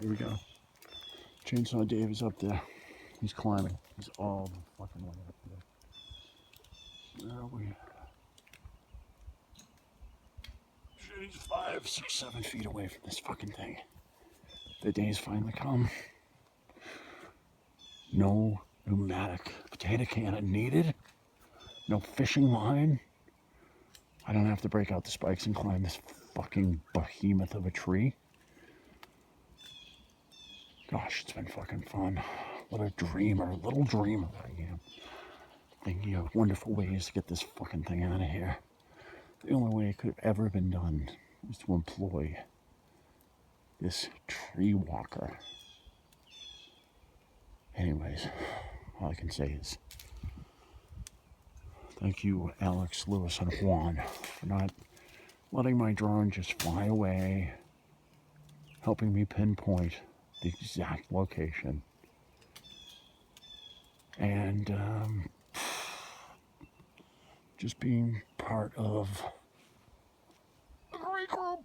Here we go. Chainsaw Dave is up there. He's climbing. He's all the fucking way up there. Where are we? Shit, he's 5, 6, 7 feet away from this fucking thing. The day's finally come. No pneumatic potato cannon needed. No fishing line. I don't have to break out the spikes and climb this fucking behemoth of a tree. Gosh, it's been fucking fun. What a dreamer, little dreamer I am. Thinking of wonderful ways to get this fucking thing out of here. The only way it could have ever been done was to employ this tree walker. Anyways, all I can say is thank you, Alex, Lewis, and Juan, for not letting my drone just fly away, helping me pinpoint the exact location, and just being part of a great group.